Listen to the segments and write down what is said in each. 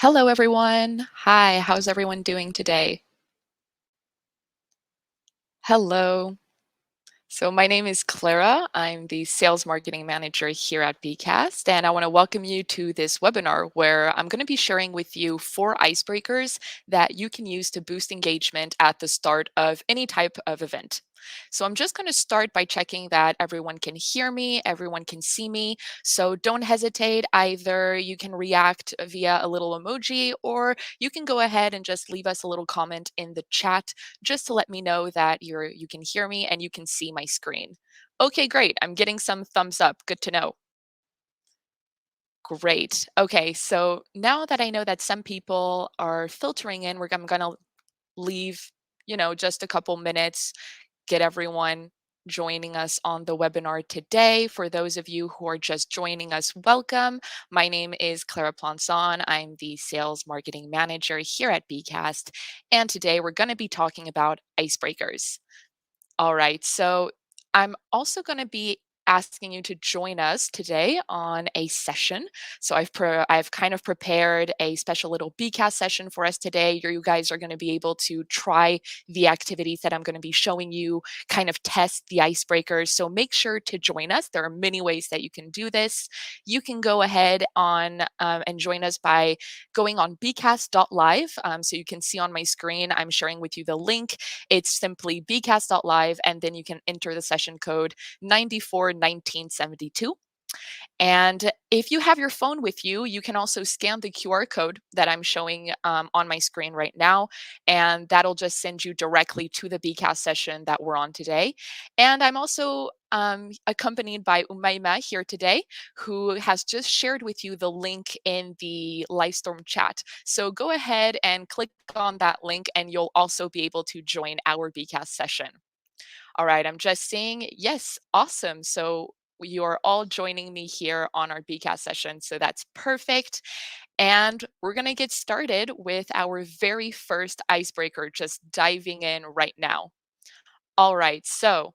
Hello, everyone. Hi, how's everyone doing today? Hello. So, my name is Clara. I'm the sales marketing manager here at BCast, and I want to welcome you to this webinar where I'm going to be sharing with you 4 icebreakers that you can use to boost engagement at the start of any type of event. So, I'm just going to start by checking that everyone can hear me, everyone can see me. So, don't hesitate. Either you can react via a little emoji, or you can go ahead and just leave us a little comment in the chat just to let me know that you can hear me and you can see my screen. Okay, great. I'm getting some thumbs up. Good to know. Great. Okay, so now that I know that some people are filtering in, I'm going to leave, just a couple minutes, get everyone joining us on the webinar today. For those of you who are just joining us, welcome. My name is Clara Planson. I'm the sales marketing manager here at BCast. And today we're going to be talking about icebreakers. All right. So I'm also going to be asking you to join us today on a session. So I've kind of prepared a special little BCAS session for us today. You guys are going to be able to try the activities that I'm going to be showing you, kind of test the icebreakers. So make sure to join us. There are many ways that you can do this. You can go ahead on and join us by going on bcast.live. So you can see on my screen, I'm sharing with you the link. It's simply bcast.live, and then you can enter the session code 941972. And if you have your phone with you, you can also scan the QR code that I'm showing on my screen right now, and that'll just send you directly to the BCAS session that we're on today. And I'm also accompanied by Umaima here today, who has just shared with you the link in the Livestorm chat. So go ahead and click on that link, and you'll also be able to join our BCAS session. All right, I'm just saying, yes, awesome. So you are all joining me here on our BCAS session. So that's perfect. And we're going to get started with our very first icebreaker, just diving in right now. All right, so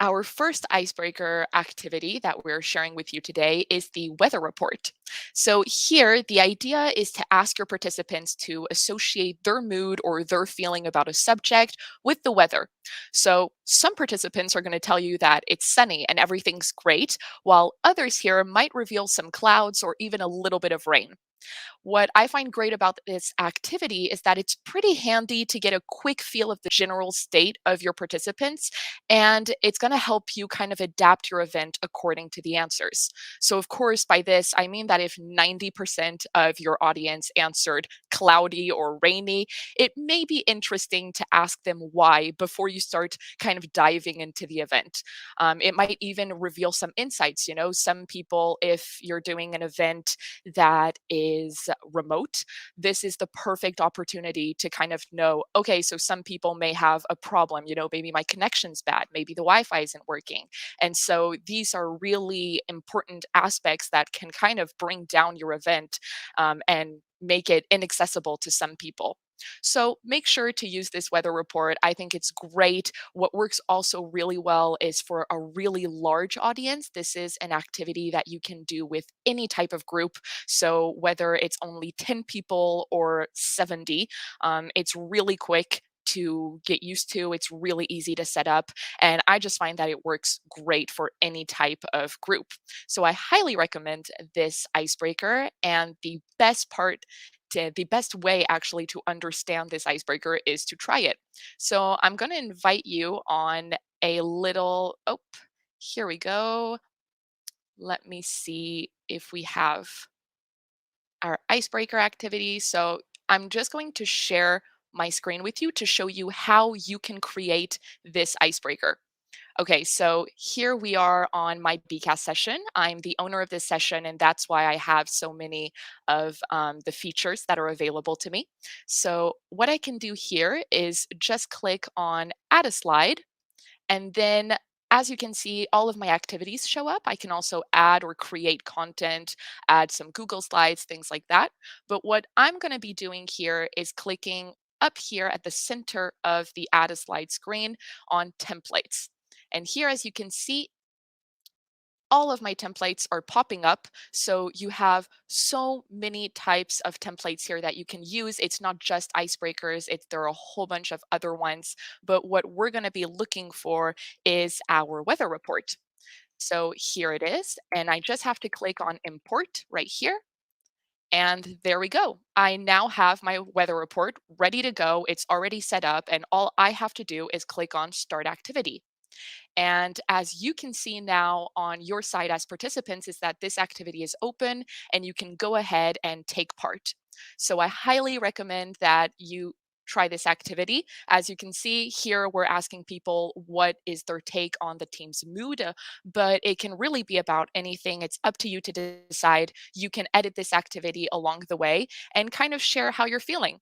our first icebreaker activity that we're sharing with you today is the weather report. So, here, the idea is to ask your participants to associate their mood or their feeling about a subject with the weather. So, some participants are going to tell you that it's sunny and everything's great, while others here might reveal some clouds or even a little bit of rain. What I find great about this activity is that it's pretty handy to get a quick feel of the general state of your participants, and it's going to help you kind of adapt your event according to the answers. So, of course, by this, I mean that if 90% of your audience answered cloudy or rainy, it may be interesting to ask them why before you start kind of diving into the event. It might even reveal some insights. Some people, if you're doing an event that is remote, this is the perfect opportunity to kind of know, okay, so some people may have a problem, maybe my connection's bad, maybe the Wi Fi isn't working. And so these are really important aspects that can kind of bring down your event and make it inaccessible to some people. So make sure to use this weather report. I think it's great. What works also really well is for a really large audience. This is an activity that you can do with any type of group. So whether it's only 10 people or 70, it's really quick to get used to. It's really easy to set up. And I just find that it works great for any type of group. So I highly recommend this icebreaker. And the best way actually to understand this icebreaker is to try it. So I'm going to invite you on a little, oh, here we go. Let me see if we have our icebreaker activity. So I'm just going to share my screen with you to show you how you can create this icebreaker. Okay, so here we are on my BCAS session. I'm the owner of this session, and that's why I have so many of the features that are available to me. So what I can do here is just click on Add a Slide, and then as you can see, all of my activities show up. I can also add or create content, add some Google Slides, things like that. But what I'm going to be doing here is clicking up here at the center of the Add a Slide screen on Templates. And here, as you can see, all of my templates are popping up. So you have so many types of templates here that you can use. It's not just icebreakers, there are a whole bunch of other ones. But what we're going to be looking for is our weather report. So here it is. And I just have to click on import right here. And there we go. I now have my weather report ready to go. It's already set up. And all I have to do is click on start activity. And as you can see now on your side as participants, is that this activity is open and you can go ahead and take part. So I highly recommend that you try this activity. As you can see here, we're asking people what is their take on the team's mood, but it can really be about anything. It's up to you to decide. You can edit this activity along the way and kind of share how you're feeling.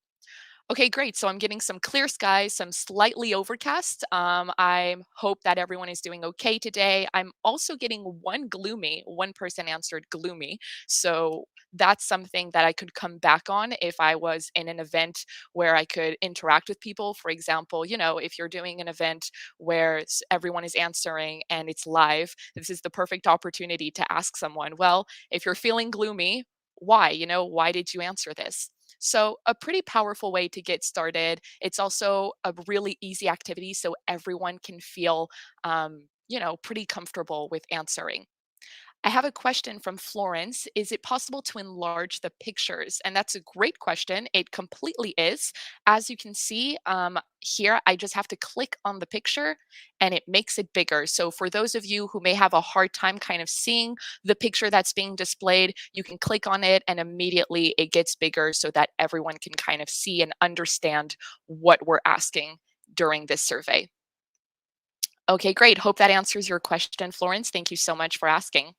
Okay, great. So I'm getting some clear skies, some slightly overcast. I hope that everyone is doing okay today. I'm also getting one gloomy. One person answered gloomy. So that's something that I could come back on if I was in an event where I could interact with people. For example, if you're doing an event where everyone is answering and it's live, this is the perfect opportunity to ask someone, well, if you're feeling gloomy, why? Why did you answer this? So, a pretty powerful way to get started. It's also a really easy activity, so everyone can feel, pretty comfortable with answering. I have a question from Florence. Is it possible to enlarge the pictures? And that's a great question. It completely is. As you can see here, I just have to click on the picture and it makes it bigger. So for those of you who may have a hard time kind of seeing the picture that's being displayed, you can click on it and immediately it gets bigger so that everyone can kind of see and understand what we're asking during this survey. Okay, great. Hope that answers your question, Florence. Thank you so much for asking.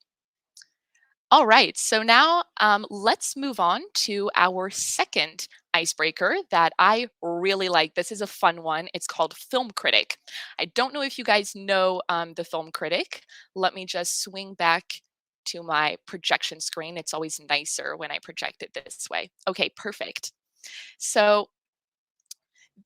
All right, so now let's move on to our second icebreaker that I really like. This is a fun one. It's called Film Critic. I don't know if you guys know the Film Critic. Let me just swing back to my projection screen. It's always nicer when I project it this way. Okay, perfect. So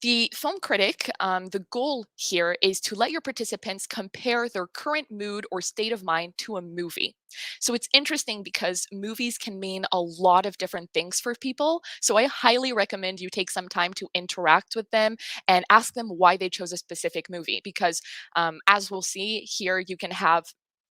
the film critic, the goal here is to let your participants compare their current mood or state of mind to a movie. So it's interesting because movies can mean a lot of different things for people. So I highly recommend you take some time to interact with them and ask them why they chose a specific movie. Because as we'll see here, you can have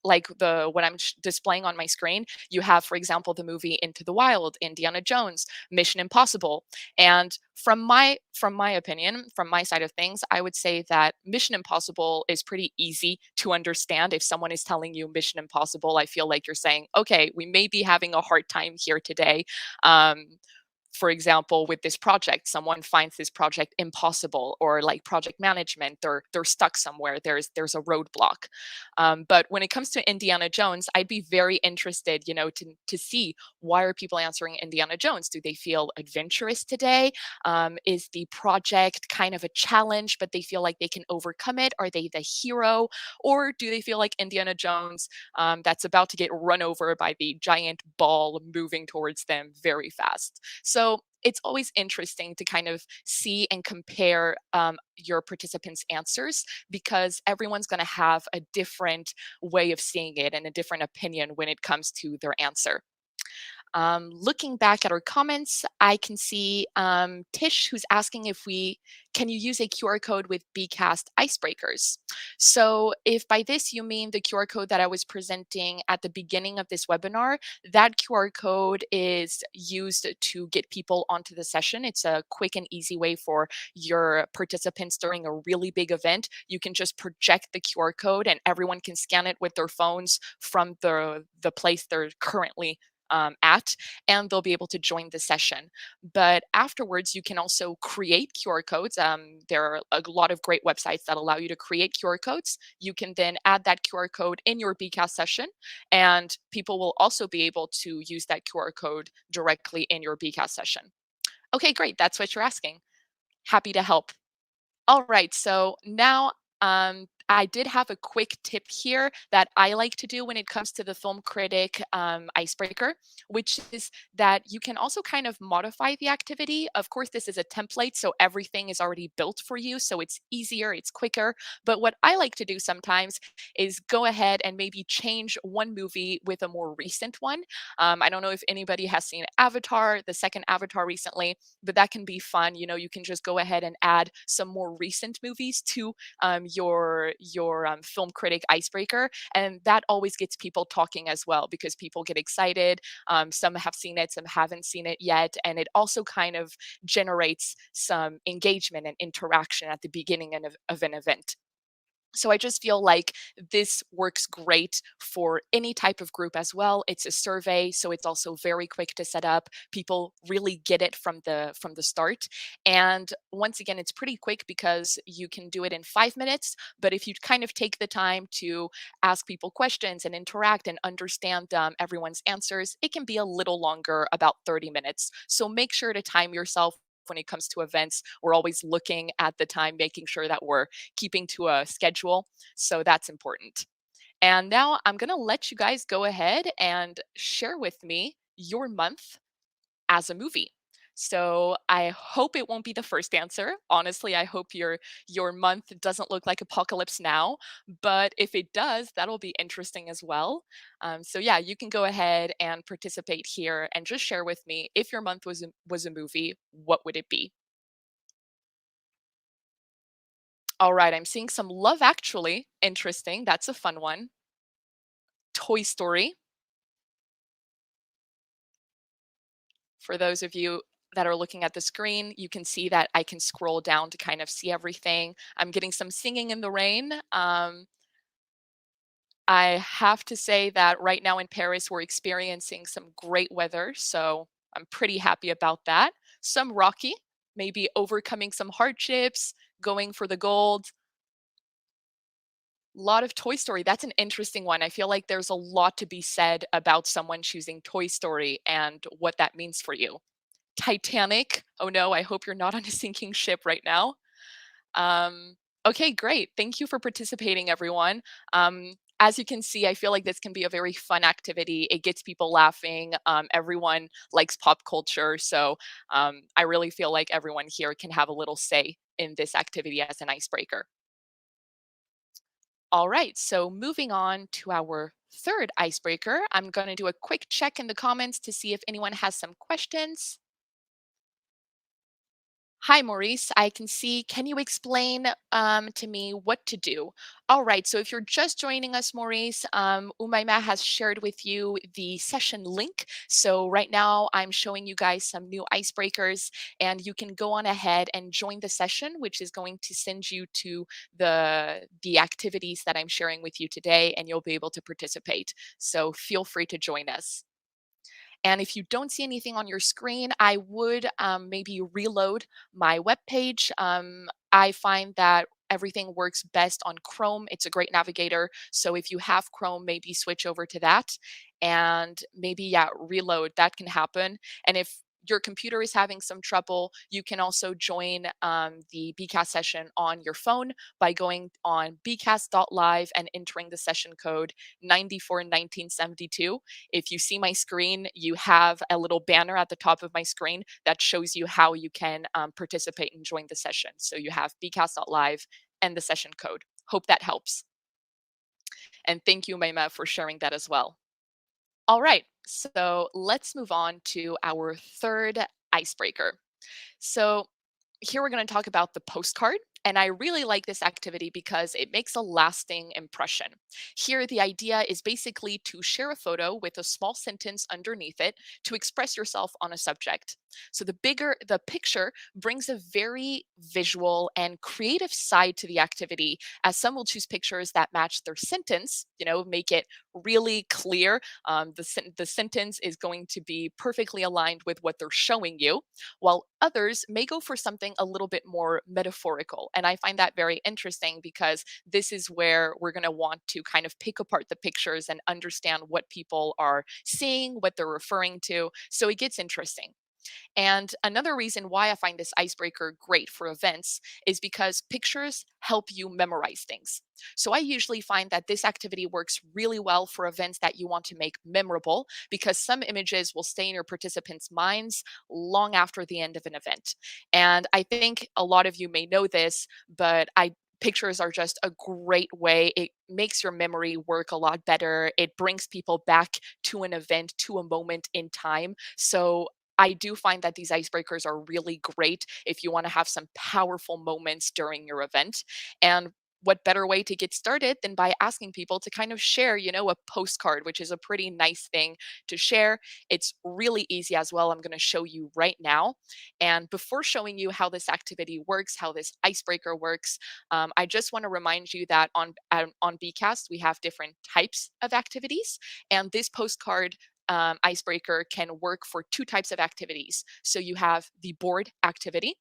like the what I'm displaying on my screen, you have, for example, the movie Into the Wild, Indiana Jones, Mission Impossible, and from my opinion, from my side of things, I would say that Mission Impossible is pretty easy to understand. If someone is telling you Mission Impossible, I feel like you're saying, okay, we may be having a hard time here today. Um, for example, with this project, someone finds this project impossible, or like project management, they're stuck somewhere. There's a roadblock. But when it comes to Indiana Jones, I'd be very interested, to see, why are people answering Indiana Jones? Do they feel adventurous today? Is the project kind of a challenge, but they feel like they can overcome it? Are they the hero, or do they feel like Indiana Jones, that's about to get run over by the giant ball moving towards them very fast? So it's always interesting to kind of see and compare your participants' answers, because everyone's going to have a different way of seeing it and a different opinion when it comes to their answer. Looking back at our comments, I can see Tish, who's asking if we can you use a QR code with BCast icebreakers. So if by this you mean the QR code that I was presenting at the beginning of this webinar, that QR code is used to get people onto the session. It's a quick and easy way for your participants during a really big event. You can just project the QR code and everyone can scan it with their phones from the place they're currently at, and they'll be able to join the session. But afterwards, you can also create QR codes. There are a lot of great websites that allow you to create QR codes. You can then add that QR code in your BCAS session, and people will also be able to use that QR code directly in your BCAS session. Okay, great. That's what you're asking. Happy to help. All right. So now, I did have a quick tip here that I like to do when it comes to the film critic icebreaker, which is that you can also kind of modify the activity. Of course, this is a template, so everything is already built for you, so it's easier, it's quicker. But what I like to do sometimes is go ahead and maybe change one movie with a more recent one. I don't know if anybody has seen Avatar, the second Avatar recently, but that can be fun. You know, you can just go ahead and add some more recent movies to your film critic icebreaker, and that always gets people talking as well because people get excited. Some have seen it, some haven't seen it yet, and it also kind of generates some engagement and interaction at the beginning of an event. So I just feel like this works great for any type of group as well. It's a survey, so it's also very quick to set up. People really get it from the start. And once again, it's pretty quick because you can do it in 5 minutes, but if you kind of take the time to ask people questions and interact and understand everyone's answers, it can be a little longer, about 30 minutes. So make sure to time yourself when it comes to events. We're always looking at the time, making sure that we're keeping to a schedule. So that's important. And now I'm going to let you guys go ahead and share with me your month as a movie. So I hope it won't be the first answer. Honestly, I hope your month doesn't look like Apocalypse Now, but if it does, that'll be interesting as well. So yeah, you can go ahead and participate here and just share with me if your month was a movie, what would it be? All right, I'm seeing some Love Actually. Interesting. That's a fun one. Toy Story. For those of you that are looking at the screen, you can see that I can scroll down to kind of see everything. I'm getting some Singing in the Rain. I have to say that right now in Paris, we're experiencing some great weather, so I'm pretty happy about that. Some Rocky, maybe overcoming some hardships, going for the gold. Lot of Toy Story. That's an interesting one. I feel like there's a lot to be said about someone choosing Toy Story and what that means for you. Titanic. Oh no, I hope you're not on a sinking ship right now. Um, okay, great. Thank you for participating, everyone. As you can see, I feel like this can be a very fun activity. It gets people laughing. Everyone likes pop culture. So I really feel like everyone here can have a little say in this activity as an icebreaker. All right, so moving on to our third icebreaker, I'm going to do a quick check in the comments to see if anyone has some questions. Hi, Maurice. I can see. Can you explain to me what to do? All right. So, if you're just joining us, Maurice, Umaima has shared with you the session link. So, right now, I'm showing you guys some new icebreakers, and you can go on ahead and join the session, which is going to send you to the activities that I'm sharing with you today, and you'll be able to participate. So, feel free to join us. And if you don't see anything on your screen, I would maybe reload my web page. I find that everything works best on Chrome. It's a great navigator. So if you have Chrome, maybe switch over to that and maybe, yeah, reload. That can happen. And if your computer is having some trouble, you can also join the BCAS session on your phone by going on bcast.live and entering the session code 941972. If you see my screen, you have a little banner at the top of my screen that shows you how you can participate and join the session. So you have bcast.live and the session code. Hope that helps. And thank you, Maima, for sharing that as well. All right, so let's move on to our third icebreaker. So here we're going to talk about the postcard. And I really like this activity because it makes a lasting impression. Here, the idea is basically to share a photo with a small sentence underneath it to express yourself on a subject. So the bigger the picture brings a very visual and creative side to the activity, as some will choose pictures that match their sentence, you know, make it really clear. The sentence is going to be perfectly aligned with what they're showing you, while others may go for something a little bit more metaphorical. And I find that very interesting because this is where we're going to want to kind of pick apart the pictures and understand what people are seeing, what they're referring to. So it gets interesting. And another reason why I find this icebreaker great for events is because pictures help you memorize things. So I usually find that this activity works really well for events that you want to make memorable because some images will stay in your participants' minds long after the end of an event. And I think a lot of you may know this, but I pictures are just a great way. It makes your memory work a lot better. It brings people back to an event, to a moment in time. So I do find that these icebreakers are really great if you want to have some powerful moments during your event. And what better way to get started than by asking people to kind of share, a postcard, which is a pretty nice thing to share. It's really easy as well. I'm going to show you right now. And before showing you how this activity works, how this icebreaker works, I just want to remind you that on BCast we have different types of activities, and this postcard icebreaker can work for two types of activities. So you have the board activity.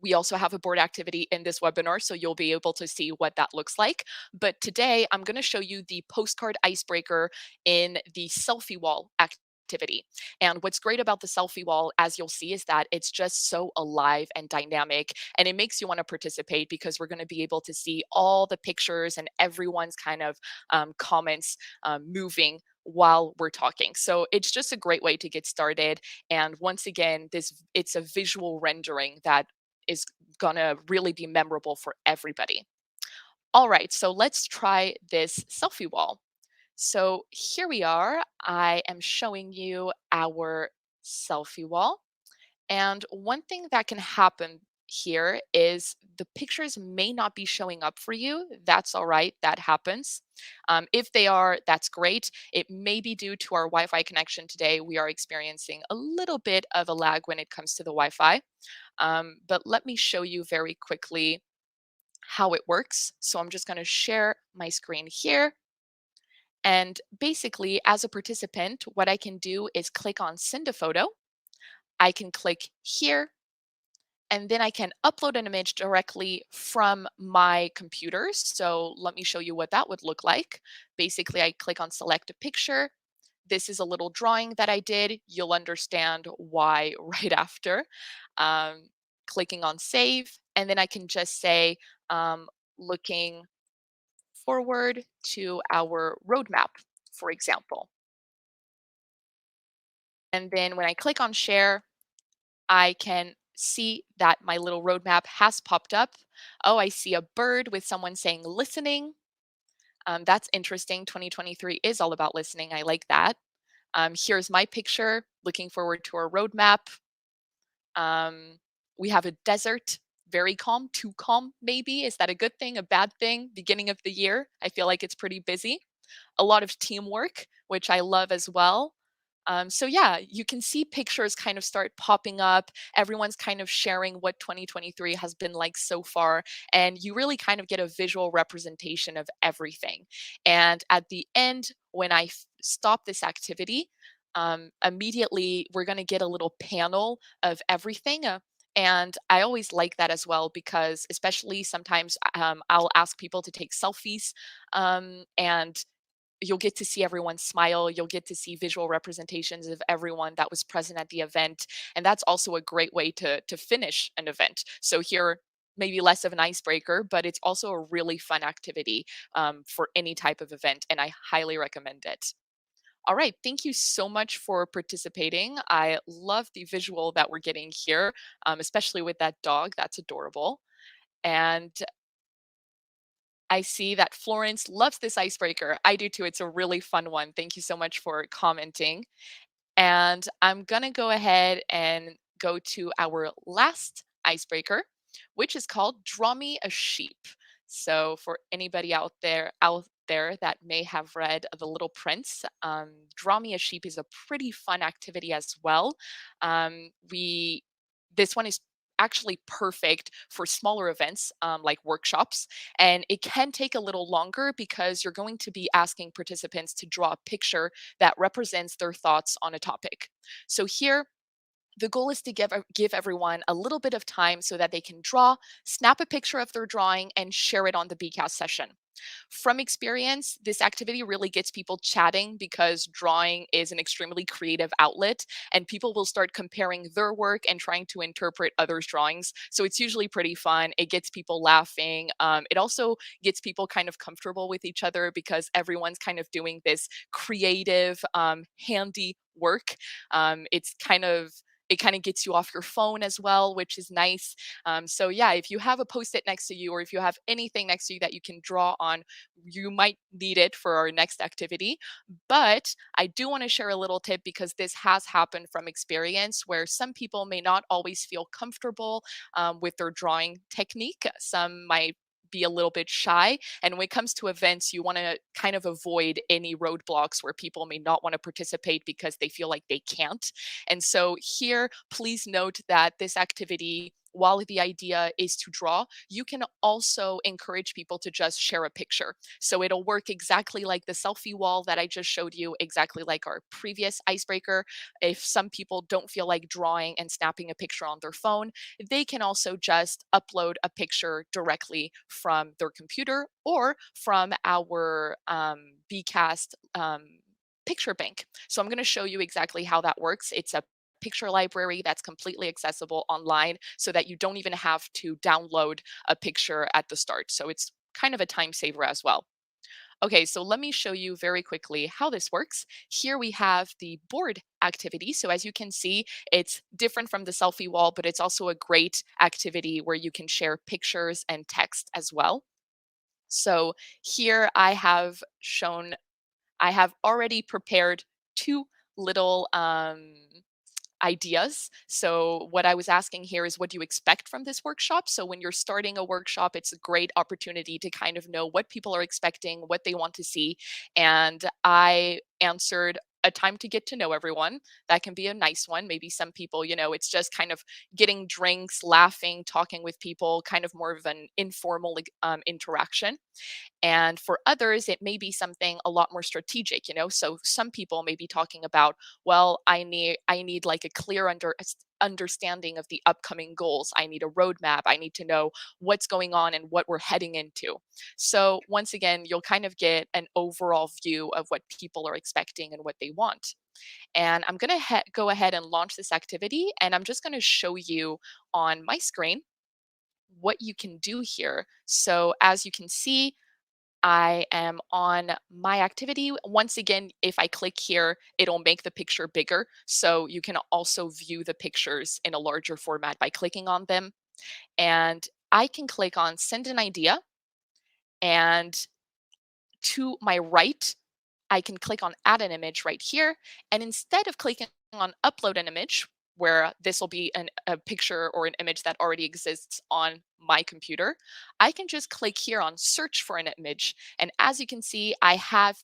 We also have a board activity in this webinar, so you'll be able to see what that looks like. But today, I'm going to show you the postcard icebreaker in the selfie wall activity. And what's great about the selfie wall, as you'll see, is that it's just so alive and dynamic, and it makes you want to participate because we're going to be able to see all the pictures and everyone's kind of comments moving while we're talking. So it's just a great way to get started. And once again, this it's a visual rendering that is gonna really be memorable for everybody. All right, so let's try this selfie wall. So here we are. I am showing you our selfie wall. And one thing that can happen here is the pictures may not be showing up for you. That's all right, that happens. If they are, that's great. It may be due to our Wi Fi connection today. We are experiencing a little bit of a lag when it comes to the Wi Fi. But let me show you very quickly how it works. So I'm just going to share my screen here. And basically, as a participant, what I can do is click on send a photo. I can click here, and then I can upload an image directly from my computer. So let me show you what that would look like. Basically, I click on select a picture. This is a little drawing that I did. You'll understand why right after. Um, Clicking on save, and then I can just say, um, looking forward to our roadmap, for example. And then when I click on share, I can see that my little roadmap has popped up. Oh, I see a bird with someone saying listening. That's interesting. 2023 is all about listening. I like that. Here's my picture, looking forward to our roadmap. We have a desert, very calm, too calm, maybe. Is that a good thing, a bad thing? Beginning of the year, I feel like it's pretty busy. A lot of teamwork, which I love as well. So yeah, you can see pictures kind of start popping up. Everyone's kind of sharing what 2023 has been like so far, and you really kind of get a visual representation of everything. And at the end, when I stop this activity, immediately we're going to get a little panel of everything. And I always like that as well because, especially sometimes, I'll ask people to take selfies, and you'll get to see everyone smile. You'll get to see visual representations of everyone that was present at the event, and that's also a great way to finish an event. So here, maybe less of an icebreaker, but it's also a really fun activity for any type of event, and I highly recommend it. All right, thank you so much for participating. I love the visual that we're getting here, especially with that dog. That's adorable. And I see that Florence loves this icebreaker. I do too. It's a really fun one. Thank you so much for commenting. And I'm going to go ahead and go to our last icebreaker, which is called Draw Me a Sheep. So for anybody out there that may have read The Little Prince, Draw Me a Sheep is a pretty fun activity as well. We This one is actually perfect for smaller events, like workshops, and it can take a little longer because you're going to be asking participants to draw a picture that represents their thoughts on a topic. So here, The goal is to give everyone a little bit of time so that they can draw, snap a picture of their drawing, and share it on the BCAS session. From experience, this activity really gets people chatting because drawing is an extremely creative outlet, and people will start comparing their work and trying to interpret others' drawings. So it's usually pretty fun. It gets people laughing. It also gets people kind of comfortable with each other because everyone's kind of doing this creative, handy work. It's kind of it kind of gets you off your phone as well, which is nice. So yeah, if you have a post-it next to you, or if you have anything next to you that you can draw on, you might need it for our next activity. But I do want to share a little tip because this has happened from experience where some people may not always feel comfortable with their drawing technique. Some might be a little bit shy. And when it comes to events, you want to kind of avoid any roadblocks where people may not want to participate because they feel like they can't. And so here, please note that this activity, while the idea is to draw, you can also encourage people to just share a picture. So it'll work exactly like the selfie wall that I just showed you, exactly like our previous icebreaker. If some people don't feel like drawing and snapping a picture on their phone, they can also just upload a picture directly from their computer or from our BCast picture bank. So I'm going to show you exactly how that works. It's a picture library that's completely accessible online so that you don't even have to download a picture at the start. So it's kind of a time saver as well. Okay, so let me show you very quickly how this works. Here we have the board activity. So as you can see, it's different from the selfie wall, but it's also a great activity where you can share pictures and text as well. So here I have already prepared two little ideas. So, what I was asking here is what do you expect from this workshop? So, when you're starting a workshop, it's a great opportunity to kind of know what people are expecting, what they want to see. And I answered a time to get to know everyone. That can be a nice one. Maybe some people, it's just kind of getting drinks, laughing, talking with people, kind of more of an informal interaction. And for others, it may be something a lot more strategic, So some people may be talking about, well, I need like a clear understanding of the upcoming goals. I need a roadmap. I need to know what's going on and what we're heading into. So once again, you'll kind of get an overall view of what people are expecting and what they want. And I'm going to go ahead and launch this activity. And I'm just going to show you on my screen what you can do here. So as you can see, I am on my activity. Once again, if I click here, it'll make the picture bigger. So you can also view the pictures in a larger format by clicking on them. And I can click on send an idea. And to my right, I can click on add an image right here. And instead of clicking on upload an image, where this will be a picture or an image that already exists on my computer, I can just click here on search for an image. And as you can see, I have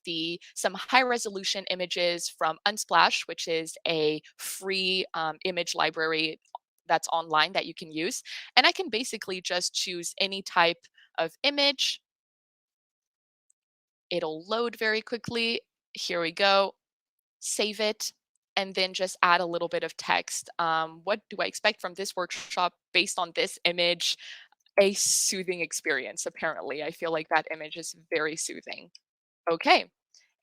some high resolution images from Unsplash, which is a free image library that's online that you can use. And I can basically just choose any type of image. It'll load very quickly. Here we go. Save it, and then just add a little bit of text. What do I expect from this workshop based on this image? A soothing experience, apparently. I feel like that image is very soothing. Okay.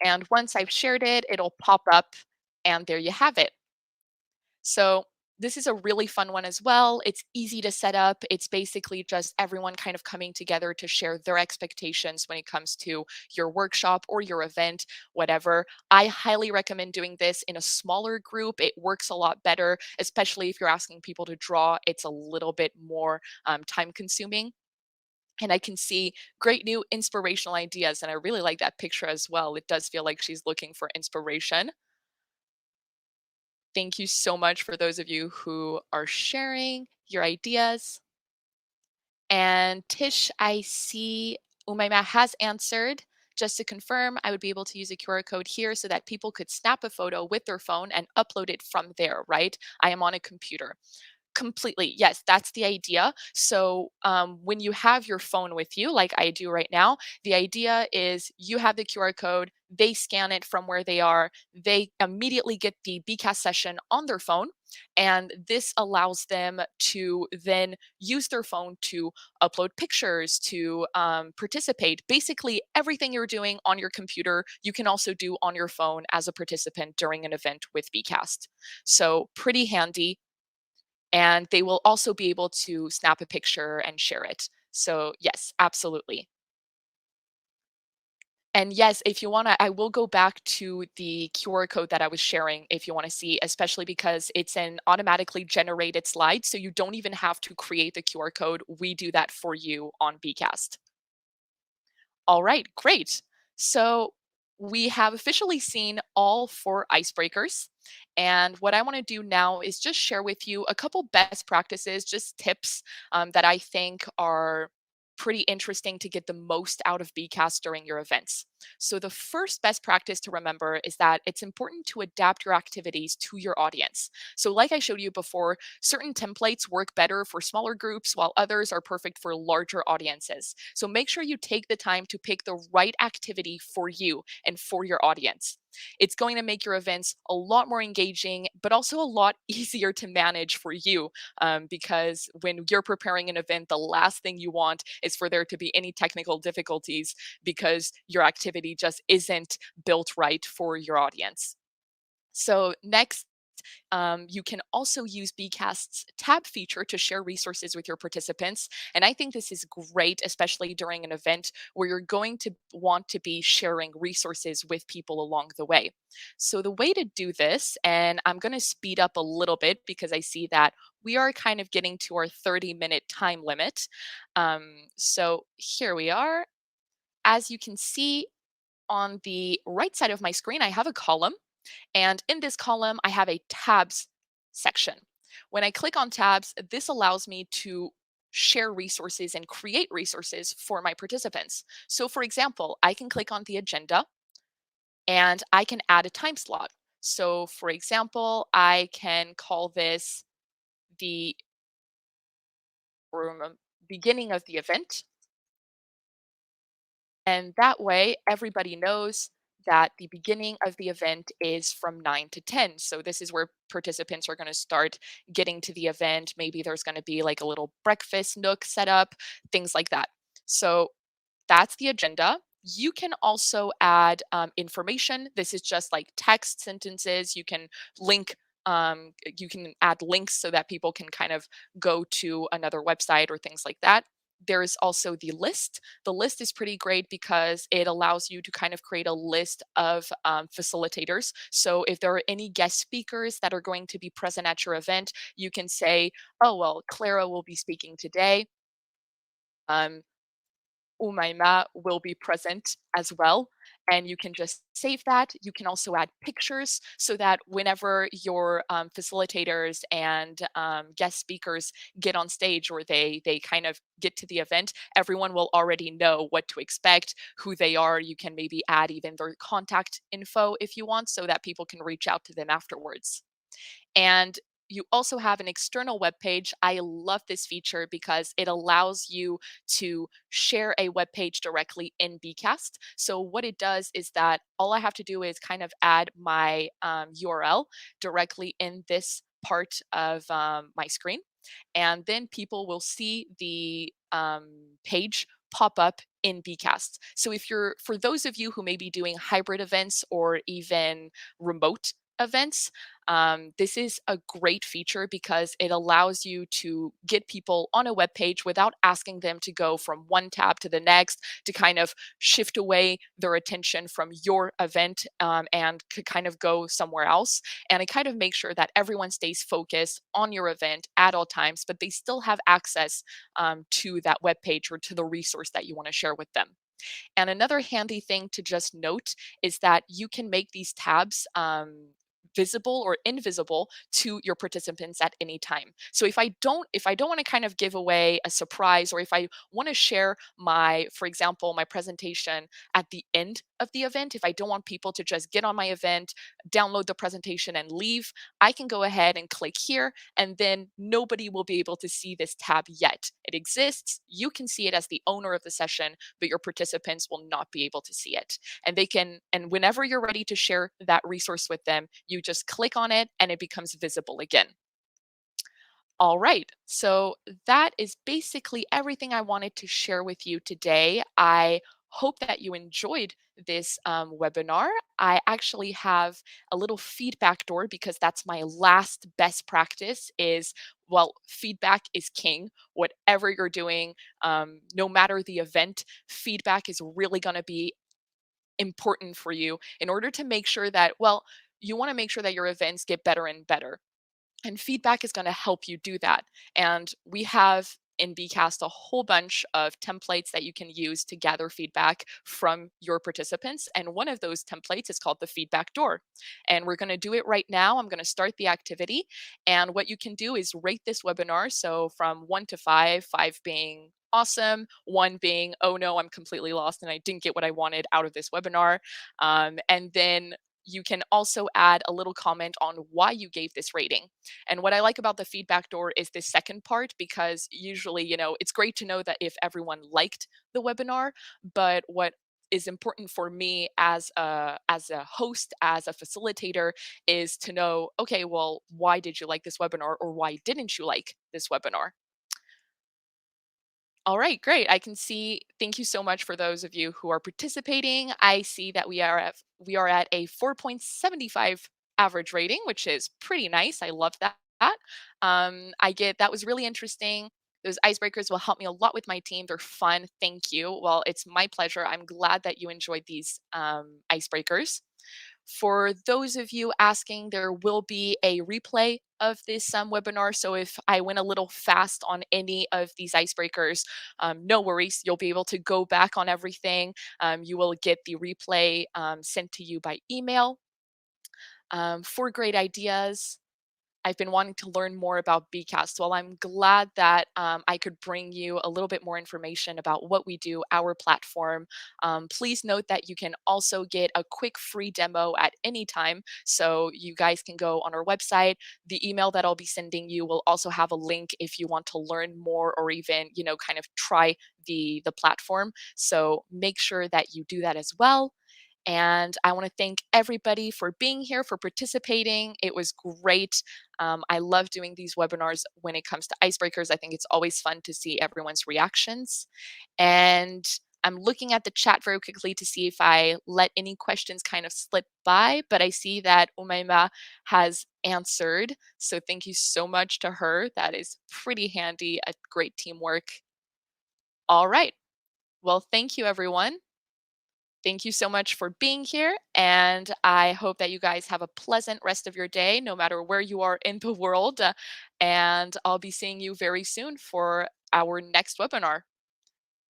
And once I've shared it, it'll pop up, and there you have it. So this is a really fun one as well. It's easy to set up. It's basically just everyone kind of coming together to share their expectations when it comes to your workshop or your event, whatever. I highly recommend doing this in a smaller group. It works a lot better, especially if you're asking people to draw. It's a little bit more time consuming. And I can see great new inspirational ideas. And I really like that picture as well. It does feel like she's looking for inspiration. Thank you so much for those of you who are sharing your ideas. And Tish, I see Umaima has answered. Just to confirm, I would be able to use a QR code here so that people could snap a photo with their phone and upload it from there, right? I am on a computer. Completely. Yes, that's the idea. So, when you have your phone with you, like I do right now, the idea is you have the QR code, they scan it from where they are, they immediately get the BCAS session on their phone, and this allows them to then use their phone to upload pictures, to participate. Basically, everything you're doing on your computer, you can also do on your phone as a participant during an event with BCAST. So, pretty handy, and they will also be able to snap a picture and share it. So, yes, absolutely. And yes, if you wanna, I will go back to the QR code that I was sharing if you wanna see, especially because it's an automatically generated slide, so you don't even have to create the QR code. We do that for you on Bcast. All right, great. So we have officially seen all four icebreakers. And what I want to do now is just share with you a couple best practices, just tips that I think are pretty interesting to get the most out of BCAS during your events. So, the first best practice to remember is that it's important to adapt your activities to your audience. So, like I showed you before, certain templates work better for smaller groups, while others are perfect for larger audiences. So make sure you take the time to pick the right activity for you and for your audience. It's going to make your events a lot more engaging, but also a lot easier to manage for you, because when you're preparing an event, the last thing you want is for there to be any technical difficulties because your activity just isn't built right for your audience. So, next, you can also use Bcast's tab feature to share resources with your participants. And I think this is great, especially during an event where you're going to want to be sharing resources with people along the way. So, the way to do this, and I'm going to speed up a little bit because I see that we are kind of getting to our 30-minute time limit. So, here we are. As you can see on the right side of my screen, I have a column, and in this column, I have a tabs section. When I click on tabs, this allows me to share resources and create resources for my participants. So, for example, I can click on the agenda and I can add a time slot. So, for example, I can call this the beginning of the event. And that way, everybody knows that the beginning of the event is from 9 to 10. So, this is where participants are going to start getting to the event. Maybe there's going to be like a little breakfast nook set up, things like that. So, that's the agenda. You can also add information. This is just like text sentences. You can link. You can add links so that people can kind of go to another website or things like that. There's also the list. The list is pretty great because it allows you to kind of create a list of facilitators. So if there are any guest speakers that are going to be present at your event, you can say, oh, well, Clara will be speaking today. Um, Umaima will be present as well. And you can just save that. You can also add pictures so that whenever your facilitators and guest speakers get on stage or they kind of get to the event, everyone will already know what to expect, who they are. You can maybe add even their contact info if you want so that people can reach out to them afterwards. And you also have an external web page. I love this feature because it allows you to share a web page directly in Bcast. So what it does is that all I have to do is kind of add my URL directly in this part of my screen, and then people will see the page pop up in Bcast. So if you're, for those of you who may be doing hybrid events or even remote events, this is a great feature because it allows you to get people on a web page without asking them to go from one tab to the next to kind of shift away their attention from your event, and could kind of go somewhere else. And it kind of makes sure that everyone stays focused on your event at all times, but they still have access to that web page or to the resource that you want to share with them. And another handy thing to just note is that you can make these tabs visible or invisible to your participants at any time. So if I don't want to kind of give away a surprise, or if I want to share my, for example, my presentation at the end of the event, if I don't want people to just get on my event, download the presentation and leave, I can go ahead and click here, and then nobody will be able to see this tab yet. It exists. You can see it as the owner of the session, but your participants will not be able to see it. And whenever you're ready to share that resource with them, you just click on it and it becomes visible again. All right. So that is basically everything I wanted to share with you today. I hope that you enjoyed this webinar. I actually have a little feedback door, because that's my last best practice is, well, feedback is king. Whatever you're doing, no matter the event, feedback is really going to be important for you in order to make sure that, well, you want to make sure that your events get better and better, and feedback is going to help you do that. And we have in Bcast a whole bunch of templates that you can use to gather feedback from your participants. And one of those templates is called the feedback door. And we're going to do it right now. I'm going to start the activity. And what you can do is rate this webinar. So from 1 to 5, 5 being awesome, 1 being, oh no, I'm completely lost and I didn't get what I wanted out of this webinar. And then you can also add a little comment on why you gave this rating. And what I like about the feedback door is this second part, because usually, it's great to know that if everyone liked the webinar, but what is important for me as a host, as a facilitator, is to know, okay, well, why did you like this webinar, or why didn't you like this webinar? All right, great. I can see. Thank you so much for those of you who are participating. I see that we are at a 4.75 average rating, which is pretty nice. I love that. I get that was really interesting. Those icebreakers will help me a lot with my team. They're fun. Thank you. Well, it's my pleasure. I'm glad that you enjoyed these icebreakers. For those of you asking, there will be a replay of this webinar. So if I went a little fast on any of these icebreakers, no worries. You'll be able to go back on everything. You will get the replay sent to you by email. For great ideas, I've been wanting to learn more about BCAST. Well, I'm glad that I could bring you a little bit more information about what we do, our platform. Please note that you can also get a quick free demo at any time. So you guys can go on our website. The email that I'll be sending you will also have a link if you want to learn more, or even, kind of try the platform. So make sure that you do that as well. And I want to thank everybody for being here, for participating. It was great. I love doing these webinars when it comes to icebreakers. I think it's always fun to see everyone's reactions. And I'm looking at the chat very quickly to see if I let any questions kind of slip by, but I see that Umaima has answered. So thank you so much to her. That is pretty handy, a great teamwork. All right. Well, thank you, everyone. Thank you so much for being here, and I hope that you guys have a pleasant rest of your day, no matter where you are in the world. And I'll be seeing you very soon for our next webinar.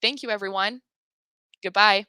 Thank you, everyone. Goodbye.